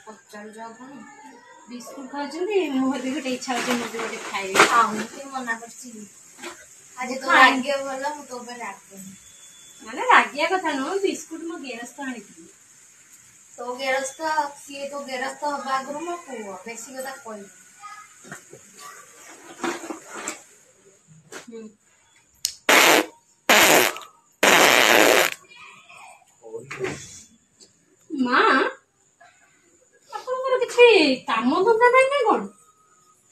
ପଚାରୁଛ କଣ? ବିସ୍କୁଟ ଖାଉଛନ୍ତି ମୋର ବି ଗୋଟେ ଇଚ୍ଛା ହଉଛି ମୁଁ ବି ଗୋଟେ ଖାଇବି। ଖାଉନି କିଏ ମନା କରିଛି? ଆଜି ତୋ ଭାଗ୍ୟ ଭଲ, ମୁଁ ତୋ ଉପରେ ରାଗୁନି। ମାନେ ରାଗିବା କଥା ନୁହଁ, ବିସ୍କୁଟ ମୋ ଗେରସ୍ତ ଆଣିଥିଲି। ତୋ ଗେରସ୍ତ ସିଏ ତୋ ଗେରସ୍ତ ହବା ଆଗରୁ ମୋ ପୁଅ, ବେଶୀ କଥା କହିବୁ। ମା ଆପଣଙ୍କର କିଛି କାମ ଧନ୍ଦା ନାହିଁ ନା କଣ?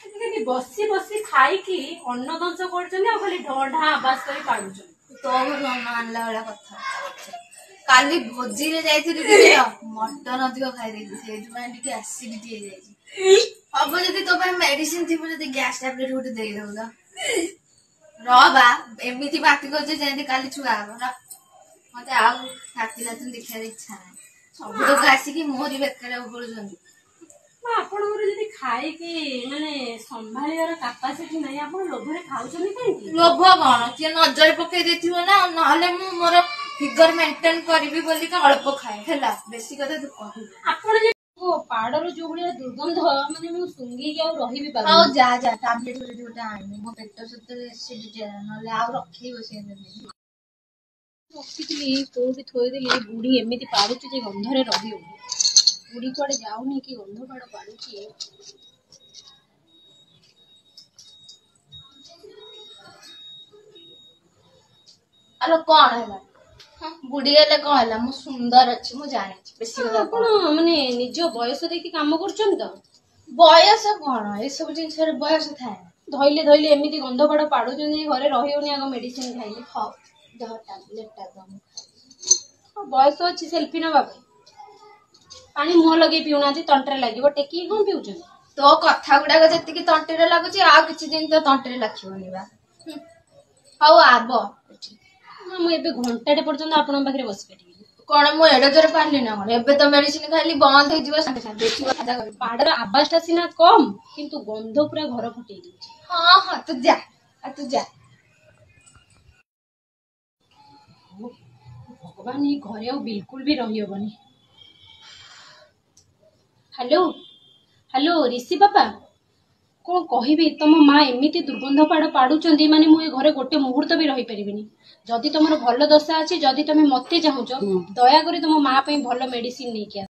ଖାଲି ବସି ବସି ଖାଇକି ଅନ୍ନ ଦଂଶ କରୁଛନ୍ତି ଆଉ ଖାଲି ଢଢା ଆବାଜ କରି ପାଡୁଛନ୍ତି। ତୋ ଘରୁ ଅନ୍ନ ଆଣିଲା ଭଳିଆ କଥା। କାଲି ଭୋଜିରେ ଯାଇଥିଲି ଟିକେ ମଟନ ଅଧିକ ଖାଇଦେଇଛି, ସେଇଥିପାଇଁ ଟିକେ ଆସିଡିଟି ହେଇଯାଇଛି। ହବ ଯଦି ତୋ ପାଇଁ ମେଡିସିନ ଥିବ ଯଦି ଗ୍ୟାସ ଟାବଲେଟ ଗୋଟେ ଦେଇଦବୁ ତ। ବା ଏମିତି ବାତି କରୁଛି ଯେମିତି କାଲି ଛୁଆ ହବ। ମତେ ଆଉ ରାତି ରାତି ଦେଖିବାର ଇଚ୍ଛା ନାହିଁ। ସବୁ ଲୋକ ଆସିକି ମୋରି ବେକାରେ ଉଗୁଳୁଛନ୍ତି। ଆପଣଙ୍କର ଯଦି ଖାଇକି ମାନେ ସମ୍ଭାଳିବାର କାପାସିଟି ନାହିଁ, ଆପଣ ଲୋଭରେ ଖାଉଛନ୍ତି କାହିଁକି? ଲୋଭ କଣ? କିଏ ନଜର ପକେଇ ଦେଇଥିବ ନା, ନହେଲେ ମୁଁ ମୋର ଫିଗର ମେଣ୍ଟେନ କରିବି ବୋଲିକା ଅଳ୍ପ ଖାଏ ହେଲା, ବେଶୀ କଥା ତୁ କହିବୁ। ଆପଣ ପାଡର ଯୋଉ ଭଳିଆ ଦୁର୍ଗନ୍ଧ, ମାନେ ମୁଁ ଶୁଙ୍ଘିକି ଆଉ ରହିବି ପାରୁନି। ହଉ ଯା ଟାବଲେଟ ଗୋଟେ ଆଣିବି, ମୋ ପେଟ ସତରେ ଏସିଡିଟି ନହେଲେ ଆଉ ରଖେଇ ବସେଇ ରଖିଥିଲି କୋଉଠି ଥୋଇଦେଲି, ବୁଢୀ ଏମିତି ପାରୁଛି ଯେ ଗନ୍ଧରେ ରହି ହଉନି। ବୁଢୀ କୁଆଡେ ଯାଉନି କି ଗନ୍ଧ କୁଆଡେ ପାରୁଛି। ଆଲୋ କଣ ହେଲା? ବୁଢୀ ହେଲେ କଣ ହେଲା? ମୁଁ ସୁନ୍ଦର ଅଛି, ମୁଁ ଜାଣିଛି। ବେଶୀ କଥା ଆପଣ ମାନେ ନିଜ ବୟସ ଦେଇକି କାମ କରୁଛନ୍ତି ତ? ବୟସ କଣ? ଏସବୁ ଜିନିଷରେ ବୟସ ଥାଏ ନା। ଧଇଲେ ଏମିତି ଗନ୍ଧ କଡ ପାଡୁଛନ୍ତି, ଘରେ ରହି ହଉନି। ଆଗ ମେଡିସିନ ଖାଇଲେ। ହଉ ଦେହ ଟାବଲେଟ ବୟସ ଅଛି ସେଲ୍ଫି ନବା ପାଇଁ? ପାଣି ମୁହଁ ଲଗେଇ ପିଉନାହାନ୍ତି, ତଣ୍ଟିରେ ଲାଗିବ। ଟେକିକି କଣ ପିଉଛନ୍ତି? ତୋ କଥା ଗୁଡାକ ଯେତିକି ତଣ୍ଟିରେ ଲାଗୁଛି, ଆଉ କିଛି ଦିନ ତ ତଣ୍ଟିରେ ଲାଖିବନି ବା। ହଉ ଆବ। ମୁଁ ଏବେ ଘଣ୍ଟାଟେ ପର୍ଯ୍ୟନ୍ତ ଆପଣଙ୍କ ପାଖରେ ବସିପାରିବି। କଣ ମୁଁ ଏଡେ ଜୋରେ ପାରିଲି ନା କଣ? ଏବେ ତ ମେଡିସିନ ଖାଇଲି, ବନ୍ଦ ହେଇଯିବ ସାଙ୍ଗେ ସାଙ୍ଗେ। ପାଡର ଆବାଜ ଟା ସିନା କମ, କିନ୍ତୁ ଗନ୍ଧ ପୁରା ଘର ଫଟେଇ ଦଉଛି। ହଁ ତୁ ଯା, ତୁ ଯା। ଭଗବାନ, ଏଇ ଘରେ ଆଉ ବିଲକୁଲ ବି ରହିହବନି। ହ୍ୟାଲୋ ରିଷି ବାପା, କଣ କହିବି? ତମ ମା ଏମିତି ଦୁର୍ଗନ୍ଧ ପାଡୁଛନ୍ତି, ମାନେ ମୁଁ ଏ ଘରେ ଗୋଟେ ମୁହୂର୍ତ୍ତ ବି ରହିପାରିବିନି। ଯଦି ତମର ଭଲ ଦଶା ଅଛି, ଯଦି ତମେ ମତେ ଚାହୁଁଛ, ଦୟାକରି ତମ ମା ପାଇଁ ଭଲ ମେଡିସିନ ନେଇକି ଆସ।